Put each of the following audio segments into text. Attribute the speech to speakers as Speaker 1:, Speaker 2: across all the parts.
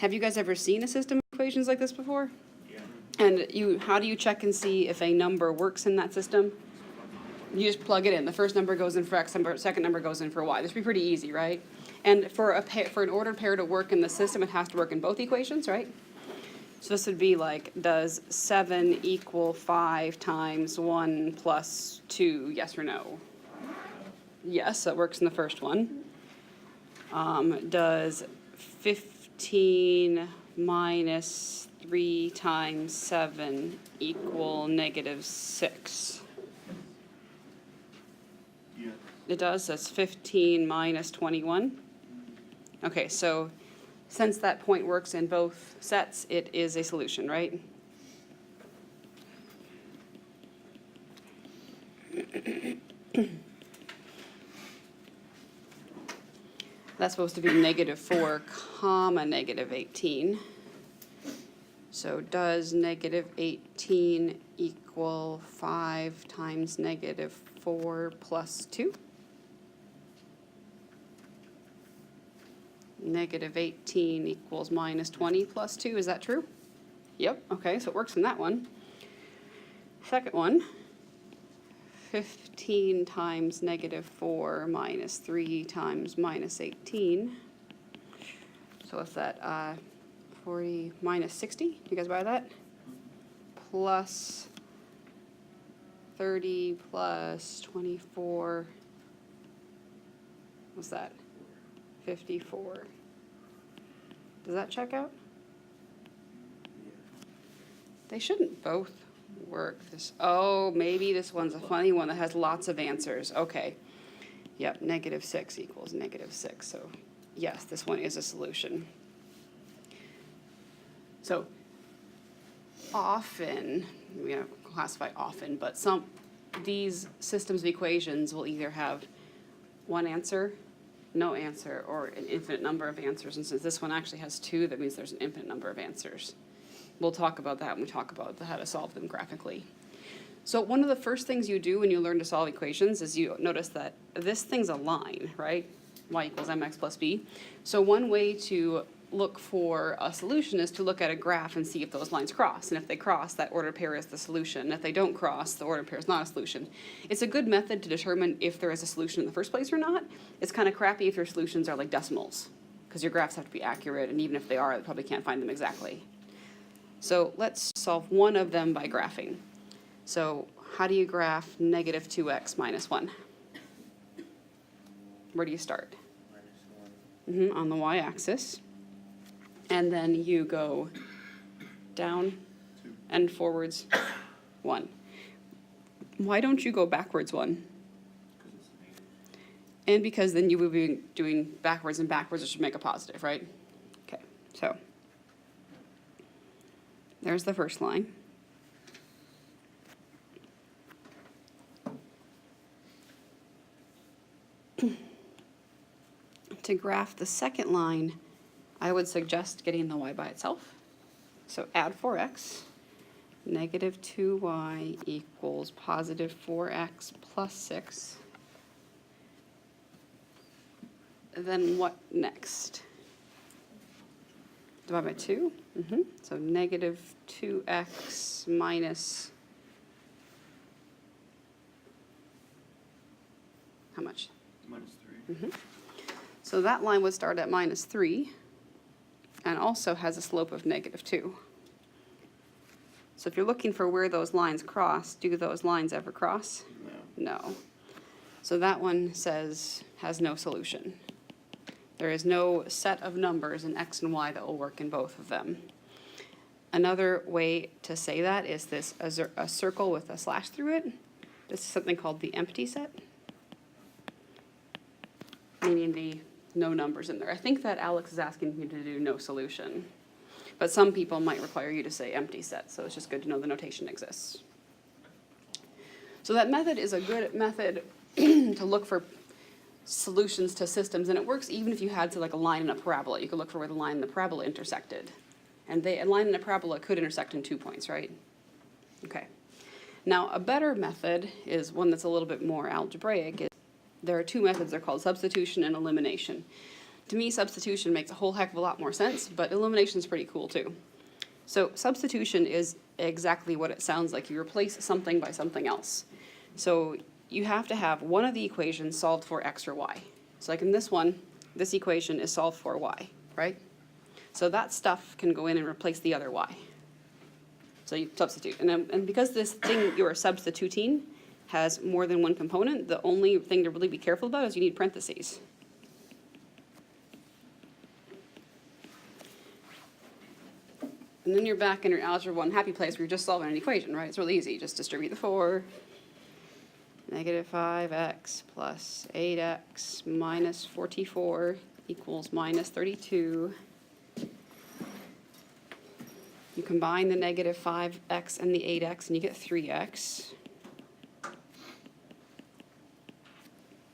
Speaker 1: Have you guys ever seen a system of equations like this before?
Speaker 2: Yeah.
Speaker 1: And how do you check and see if a number works in that system? You just plug it in. The first number goes in for x, second number goes in for y. This would be pretty easy, right? And for an ordered pair to work in the system, it has to work in both equations, right? So this would be like, does 7 equal 5 times 1 plus 2, yes or no? Yes, that works in the first one. Does 15 minus 3 times 7 equal negative 6?
Speaker 2: Yeah.
Speaker 1: It does. That's 15 minus 21. Okay, so since that point works in both sets, it is a solution, right? That's supposed to be negative 4 comma negative 18. So does negative 18 equal 5 times negative 4 plus 2? Negative 18 equals minus 20 plus 2. Is that true? Yep. Okay, so it works in that one. Second one, 15 times negative 4 minus 3 times minus 18. So what's that? 40 minus 60. You guys buy that? Plus 30 plus 24. What's that? 54. Does that check out? They shouldn't both work. Maybe this one's a funny one that has lots of answers. Okay. Yep, negative 6 equals negative 6. So yes, this one is a solution. So often, we don't classify often, but these systems of equations will either have one answer, no answer, or an infinite number of answers. And since this one actually has 2, that means there's an infinite number of answers. We'll talk about that when we talk about how to solve them graphically. So one of the first things you do when you learn to solve equations is you notice that this thing's a line, right? Y equals mx plus b. So one way to look for a solution is to look at a graph and see if those lines cross. And if they cross, that ordered pair is the solution. If they don't cross, the ordered pair is not a solution. It's a good method to determine if there is a solution in the first place or not. It's kind of crappy if your solutions are like decimals, because your graphs have to be accurate, and even if they are, you probably can't find them exactly. So let's solve one of them by graphing. So how do you graph negative 2x minus 1? Where do you start? On the y-axis. And then you go down and forwards 1. Why don't you go backwards 1? And because then you would be doing backwards and backwards, which should make a positive, right? Okay, so there's the first line. To graph the second line, I would suggest getting the y by itself. So add 4x, negative 2y equals positive 4x plus 6. Then what next? Divide by 2. So negative 2x minus, how much?
Speaker 2: Minus 3.
Speaker 1: So that line would start at minus 3 and also has a slope of negative 2. So if you're looking for where those lines cross, do those lines ever cross?
Speaker 2: No.
Speaker 1: No. So that one has no solution. There is no set of numbers in x and y that will work in both of them. Another way to say that is this, a circle with a slash through it. This is something called the empty set, meaning the no numbers in there. I think that Alex is asking you to do no solution, but some people might require you to say empty set, so it's just good to know the notation exists. So that method is a good method to look for solutions to systems, and it works even if you had, say, like a line and a parabola. You could look for where the line and the parabola intersected. And a line and a parabola could intersect in 2 points, right? Okay. Now, a better method is one that's a little bit more algebraic. There are 2 methods. They're called substitution and elimination. to me, substitution makes a whole heck of a lot more sense, but elimination is pretty cool too. So substitution is exactly what it sounds like. You replace something by something else. So you have to have one of the equations solved for x or y. So like in this one, this equation is solved for y, right? So that stuff can go in and replace the other y. So you substitute. And because this thing you're substituting has more than one component, the only thing to really be careful about is you need parentheses. And then you're back in your algebra 1 happy place where you're just solving an equation, right? It's really easy. Just distribute the 4. Negative 5x plus 8x minus 44 equals minus 32. You combine the negative 5x and the 8x and you get 3x.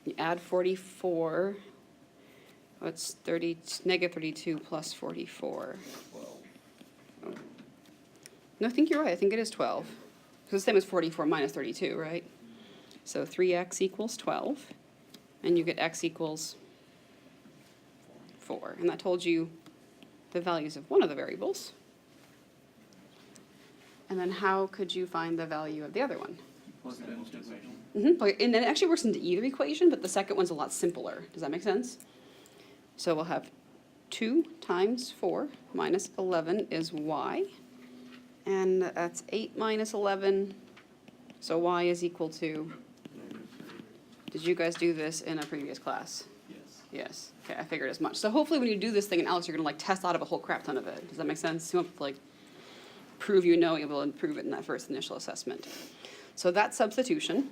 Speaker 1: You add 44. What's negative 32 plus 44?
Speaker 2: 12.
Speaker 1: Oh. No, I think you're right. I think it is 12. Because the same as 44 minus 32, right? So 3x equals 12. And you get x equals 4. And that told you the values of one of the variables. And then how could you find the value of the other one?
Speaker 2: Plug it into the equation.
Speaker 1: And then it actually works into either equation, but the second one's a lot simpler. Does that make sense? So we'll have 2 times 4 minus 11 is y. And that's 8 minus 11. So y is equal to, did you guys do this in a previous class?
Speaker 2: Yes.
Speaker 1: Yes. Okay, I figured as much. So hopefully when you do this thing in Alex, you're going to like test out of a whole crap ton of it. Does that make sense? You won't like prove you know you'll be able to improve it in that first initial assessment. So that's substitution.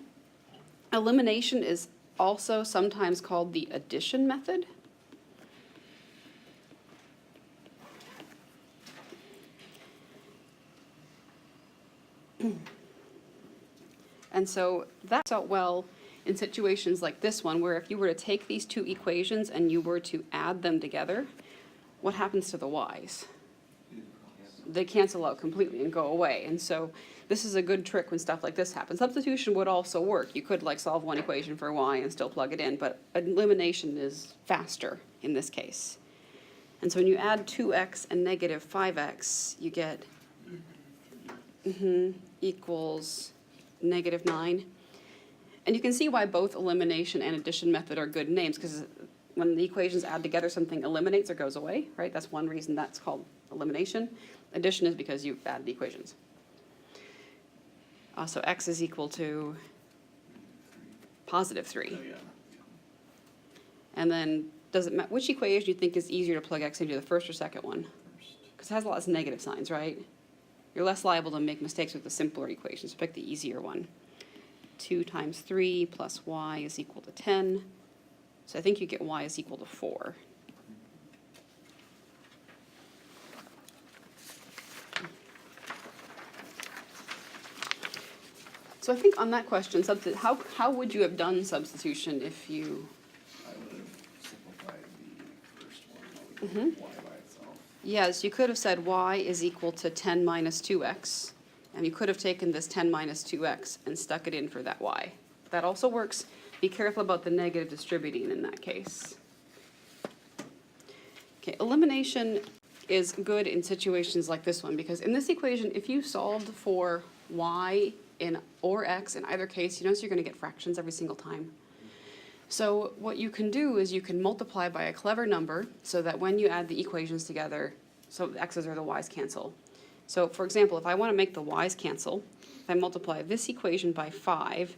Speaker 1: Elimination is also sometimes called the addition method. And so that's out well in situations like this one, where if you were to take these two equations and you were to add them together, what happens to the y's? They cancel out completely and go away. And so this is a good trick when stuff like this happens. Substitution would also work. You could like solve one equation for y and still plug it in, but elimination is faster in this case. And so when you add 2x and negative 5x, you get equals negative 9. And you can see why both elimination and addition method are good names, because when the equations add together, something eliminates or goes away, right? That's one reason that's called elimination. Addition is because you add the equations. So x is equal to positive 3.
Speaker 2: Oh, yeah.
Speaker 1: And then does it matter which equation do you think is easier to plug x into, the first or second one?
Speaker 2: First.
Speaker 1: Because it has lots of negative signs, right? You're less liable to make mistakes with the simpler equations. Pick the easier one. 2 times 3 plus y is equal to 10. So I think you get y is equal to 4. So I think on that question, how would you have done substitution if you...
Speaker 2: I would have simplified the first one. Y by itself.
Speaker 1: Yes, you could have said y is equal to 10 minus 2x. And you could have taken this 10 minus 2x and stuck it in for that y. That also works. Be careful about the negative distributing in that case. Okay, elimination is good in situations like this one, because in this equation, if you solved for y or x in either case, you notice you're going to get fractions every single time. So what you can do is you can multiply by a clever number so that when you add the equations together, so the x's or the y's cancel. So for example, if I want to make the y's cancel, if I multiply this equation by 5,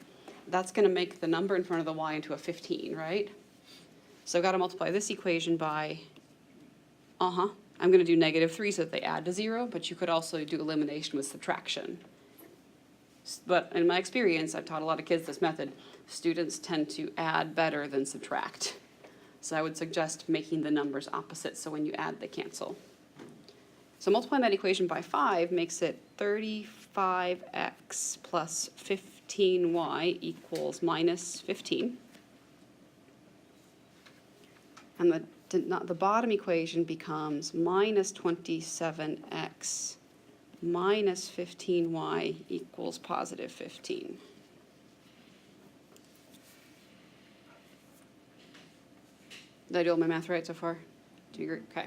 Speaker 1: that's going to make the number in front of the y into a 15, right? So I've got to multiply this equation by, I'm going to do negative 3 so that they add to 0, but you could also do elimination with subtraction. But in my experience, I've taught a lot of kids this method, students tend to add better than subtract. So I would suggest making the numbers opposite so when you add, they cancel. So multiplying that equation by 5 makes it 35x plus 15y equals minus 15. And the bottom equation becomes minus 27x minus 15y equals positive 15. Did I do all my math right so far? Do you agree? Okay.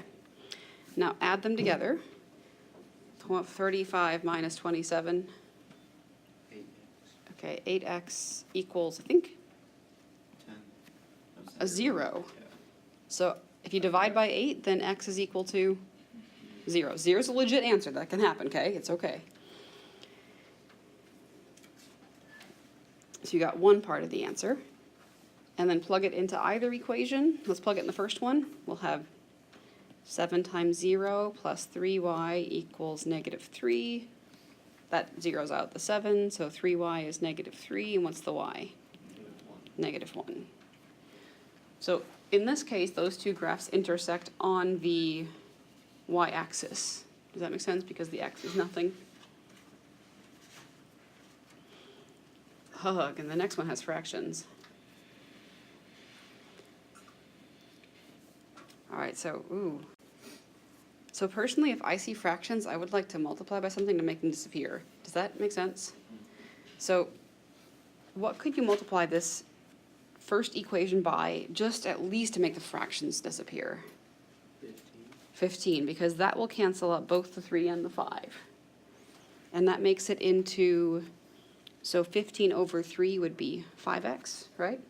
Speaker 1: Now add them together. 35 minus 27.
Speaker 2: 8x.
Speaker 1: Okay, 8x equals, I think,
Speaker 2: 10.
Speaker 1: a 0.
Speaker 2: Yeah.
Speaker 1: So if you divide by 8, then x is equal to 0. 0 is a legit answer. That can happen, okay? It's okay. So you got one part of the answer. And then plug it into either equation. Let's plug it in the first one. We'll have 7 times 0 plus 3y equals negative 3. That zeroes out the 7, so 3y is negative 3. And what's the y? Negative 1. So in this case, those two graphs intersect on the y-axis. Does that make sense? Because the x is nothing. Hug, and the next one has fractions. All right, so, ooh. So personally, if I see fractions, I would like to multiply by something to make them disappear. Does that make sense? So what could you multiply this first equation by, just at least to make the fractions disappear? 15, because that will cancel out both the 3 and the 5. And that makes it into, so 15 over 3 would be 5x, right?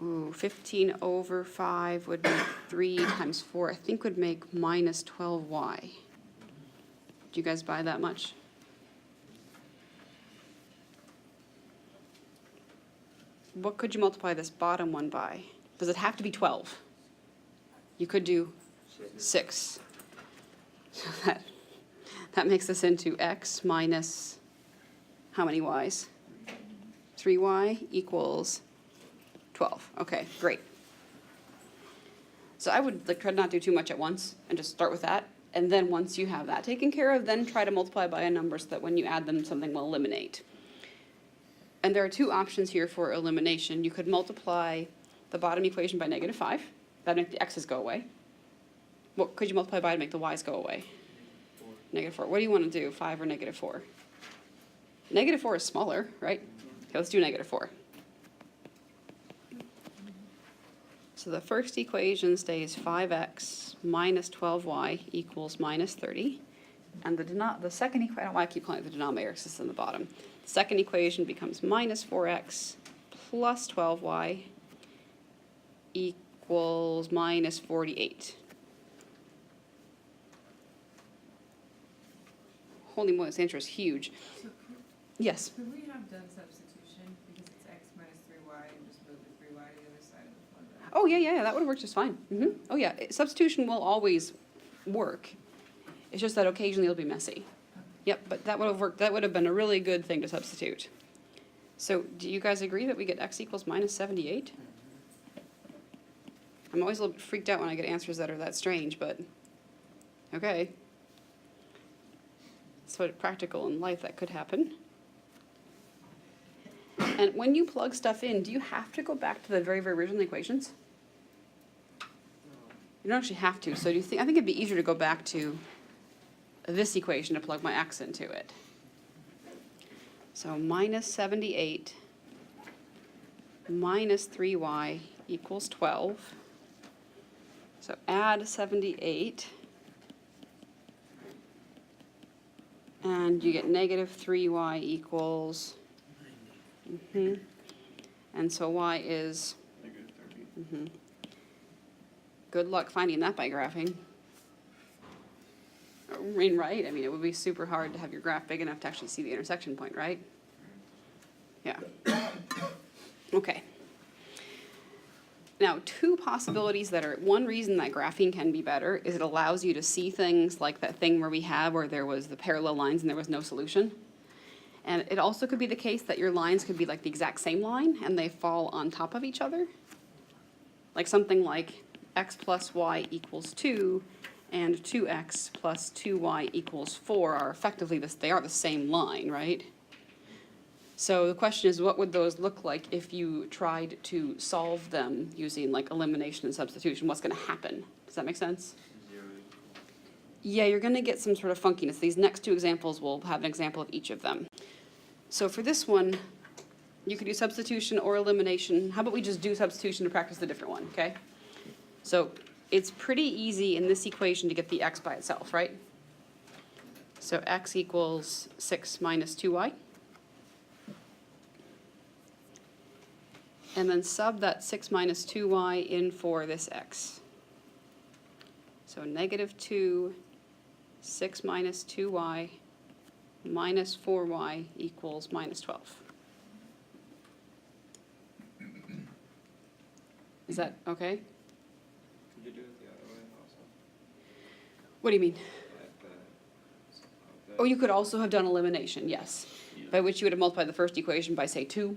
Speaker 1: Ooh, 15 over 5 would be 3 times 4, I think would make minus 12y. Do you guys buy that much? What could you multiply this bottom one by? Does it have to be 12? You could do 6. So that makes this into x minus how many y's? 3y equals 12. Okay, great. So I would try to not do too much at once and just start with that. And then once you have that taken care of, then try to multiply by a number so that when you add them, something will eliminate. And there are two options here for elimination. You could multiply the bottom equation by negative 5. That'd make the x's go away. What could you multiply by to make the y's go away? Negative 4. What do you want to do, 5 or negative 4? Negative 4 is smaller, right? Okay, let's do negative 4. So the first equation stays 5x minus 12y equals minus 30. And the second equation, I don't know why I keep calling it the denominator because it's in the bottom. The second equation becomes minus 4x plus 12y equals minus 48. Holy moly, this answer is huge.
Speaker 3: So
Speaker 1: Yes.
Speaker 3: could we have done substitution because it's x minus 3y and just move the 3y to the other side of the formula?
Speaker 1: Oh, yeah, that would have worked just fine. Oh, yeah, substitution will always work. It's just that occasionally it'll be messy. Yep, but that would have worked. That would have been a really good thing to substitute. So do you guys agree that we get x equals minus 78? I'm always a little bit freaked out when I get answers that are that strange, but okay. So practical in life that could happen. And when you plug stuff in, do you have to go back to the very, very original equations? You don't actually have to. So do you think? I think it'd be easier to go back to this equation to plug my x into it. So minus 78 minus 3y equals 12. So add 78. And you get negative 3y equals, and so y is,
Speaker 2: Negative 30.
Speaker 1: Good luck finding that by graphing. I mean, right? I mean, it would be super hard to have your graph big enough to actually see the intersection point, right? Yeah. Okay. Now, two possibilities that are, one reason that graphing can be better is it allows you to see things like that thing where there was the parallel lines and there was no solution. And it also could be the case that your lines could be like the exact same line and they fall on top of each other. Like something like x plus y equals 2 and 2x plus 2y equals 4 are effectively they are the same line, right? So the question is, what would those look like if you tried to solve them using like elimination and substitution? What's going to happen? Does that make sense?
Speaker 2: 0 equals.
Speaker 1: Yeah, you're going to get some sort of funkiness. These next two examples will have an example of each of them. So for this one, You could do substitution or elimination. How about we just do substitution to practice the different one, okay? So it's pretty easy in this equation to get the x by itself, right? So x equals 6 minus 2y. And then sub that 6 minus 2y in for this x. So negative 2, 6 minus 2y minus 4y equals minus 12. Is that okay?
Speaker 4: Could you do it the other way also?
Speaker 1: What do you mean?
Speaker 4: Like the-
Speaker 1: Oh, you could also have done elimination, yes. By which you would have multiplied the first equation by, say, 2.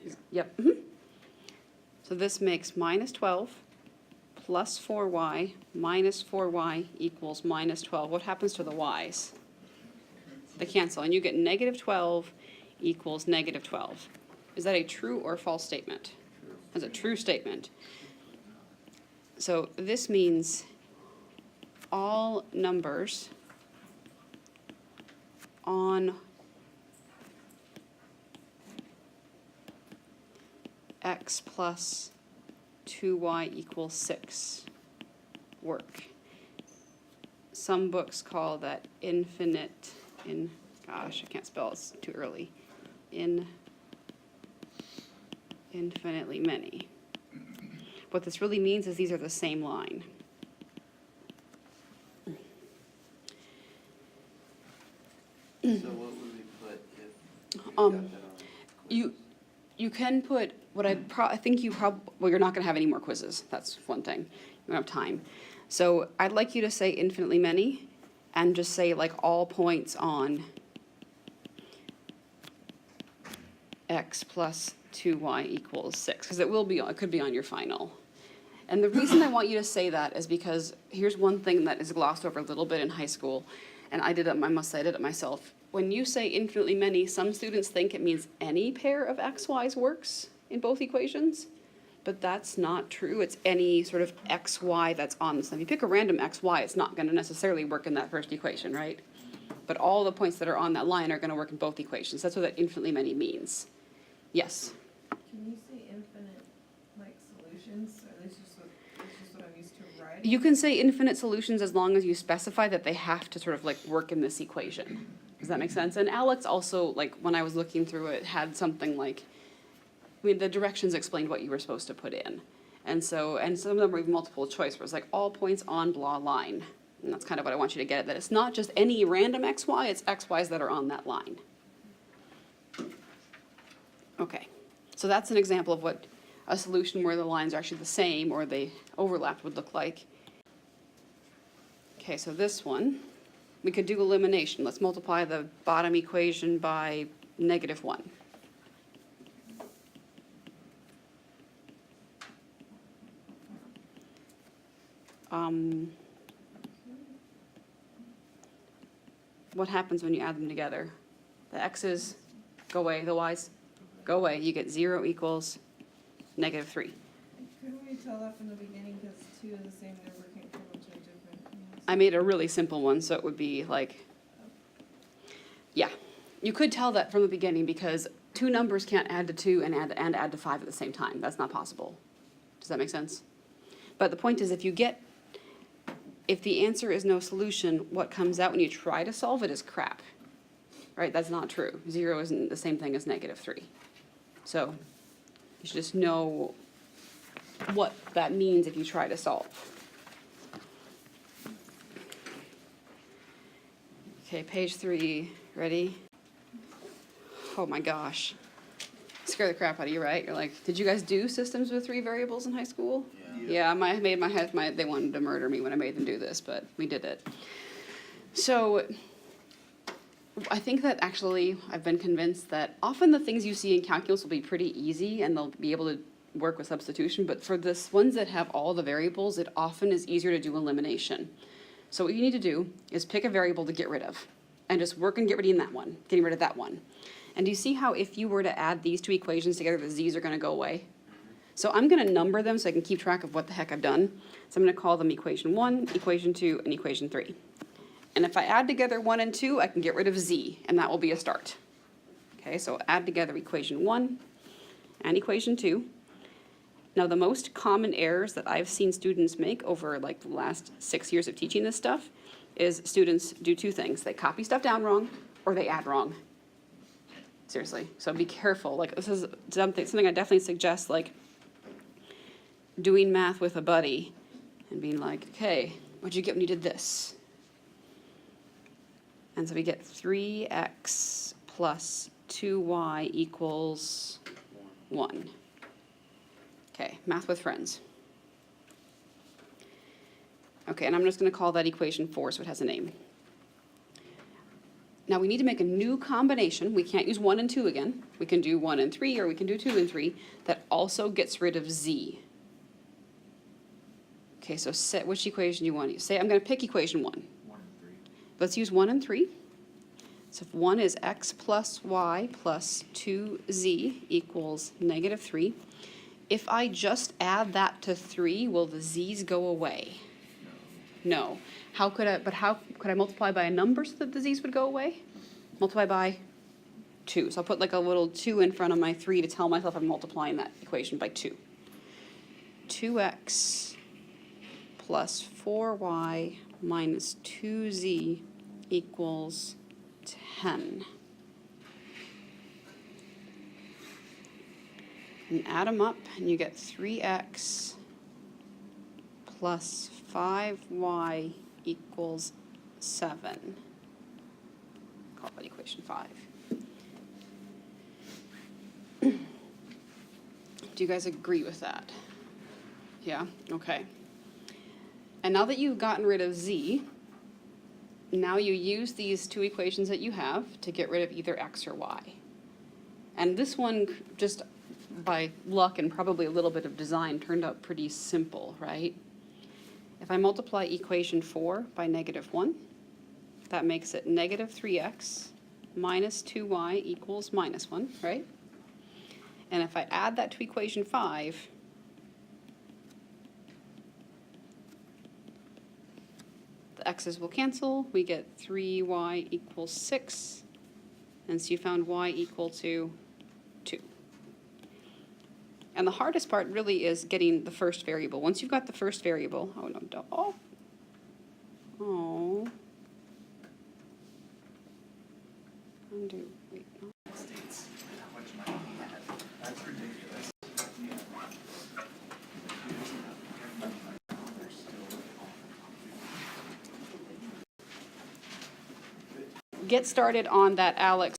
Speaker 4: Yeah.
Speaker 1: Yep. Mhm. So this makes minus 12 plus 4y minus 4y equals minus 12. What happens to the y's? They cancel, and you get negative 12 equals negative 12. Is that a true or false statement? That's a true statement. So this means all numbers on x plus 2y equals 6 work. Some books call that gosh, I can't spell, it's too early. Infinitely many. What this really means is these are the same line.
Speaker 5: So what would we put if we got
Speaker 1: Um,
Speaker 5: that on
Speaker 1: You, you can put, what I think well, you're not gonna have any more quizzes, that's one thing. You don't have time. So I'd like you to say infinitely many, and just say like all points on x plus 2y equals 6, because it could be on your final. And the reason I want you to say that is because here's one thing that is glossed over a little bit in high school, and I must say I did it myself. When you say infinitely many, some students think it means any pair of x, y's works in both equations, but that's not true. It's any sort of x, y that's on this. If you pick a random x, y, it's not gonna necessarily work in that first equation, right? But all the points that are on that line are gonna work in both equations. That's what that infinitely many means. Yes?
Speaker 3: Can you say infinite, like, solutions, or this is just what I'm used to writing?
Speaker 1: You can say infinite solutions as long as you specify that they have to sort of like work in this equation. Does that make sense? And Alex also, like, when I was looking through it, had something like, the directions explained what you were supposed to put in. And some of them were even multiple choice, where it's like all points on blah line. And that's kind of what I want you to get at, that it's not just any random x, y, it's x, y's that are on that line. Okay, so that's an example of what a solution where the lines are actually the same or they overlap would look like. Okay, so this one, we could do elimination. Let's multiply the bottom equation by negative 1. What happens when you add them together? The x's go away, the y's go away. You get 0 equals negative 3.
Speaker 3: Couldn't we tell that from the beginning, because 2 and the same number can't come into a different,
Speaker 1: I made a really simple one, so it would be like, yeah. You could tell that from the beginning because two numbers can't add to 2 and add to 5 at the same time. That's not possible. Does that make sense? But the point is, if the answer is no solution, what comes out when you try to solve it is crap. Right? That's not true. 0 isn't the same thing as negative 3. So you should just know what that means if you try to solve. Okay, page 3, ready? Oh my gosh. Scare the crap out of you, right? You're like, did you guys do systems with 3 variables in high school?
Speaker 5: Yeah.
Speaker 1: Yeah, they wanted to murder me when I made them do this, but we did it. So I think that actually I've been convinced that often the things you see in calculus will be pretty easy and they'll be able to work with substitution, but for the ones that have all the variables, it often is easier to do elimination. So what you need to do is pick a variable to get rid of and just work on getting rid of that one. And do you see how if you were to add these 2 equations together, the z's are gonna go away? So I'm gonna number them so I can keep track of what the heck I've done. So I'm gonna call them equation 1, equation 2, and equation 3. And if I add together 1 and 2, I can get rid of z, and that will be a start. Okay, so add together equation 1 and equation 2. Now, the most common errors that I've seen students make over like the last 6 years of teaching this stuff is students do two things. They copy stuff down wrong or they add wrong. Seriously, so be careful. Like, this is something I definitely suggest, like doing math with a buddy and being like, okay, what'd you get when you did this? And so we get 3x plus 2y equals 1. Okay, math with friends. Okay, and I'm just going to call that equation 4 so it has a name. Now we need to make a new combination. We can't use 1 and 2 again. We can do 1 and 3, or we can do 2 and 3. That also gets rid of z. Okay, so set which equation do you want to use? Say I'm going to pick equation 1.
Speaker 2: 1 and 3.
Speaker 1: Let's use 1 and 3. So if 1 is x plus y plus 2z equals negative 3. If I just add that to 3, will the z's go away? No. How could I multiply by a number so that the z's would go away? Multiply by 2. So I'll put like a little 2 in front of my 3 to tell myself I'm multiplying that equation by 2. 2x plus 4y minus 2z equals 10. And add them up, and you get 3x plus 5y equals 7. Call that equation 5. Do you guys agree with that? Yeah? Okay. And now that you've gotten rid of z, now you use these two equations that you have to get rid of either x or y. And this one, just by luck and probably a little bit of design, turned out pretty simple, right? If I multiply equation 4 by negative 1, that makes it negative 3x minus 2y equals minus 1, right? And if I add that to equation 5, the x's will cancel. We get 3y equals 6. And so you found y equal to 2. And the hardest part really is getting the first variable. Once you've got the first variable, undo, wait, no.
Speaker 2: States how much money he had. That's ridiculous. They're still
Speaker 1: Get started on that, Alex.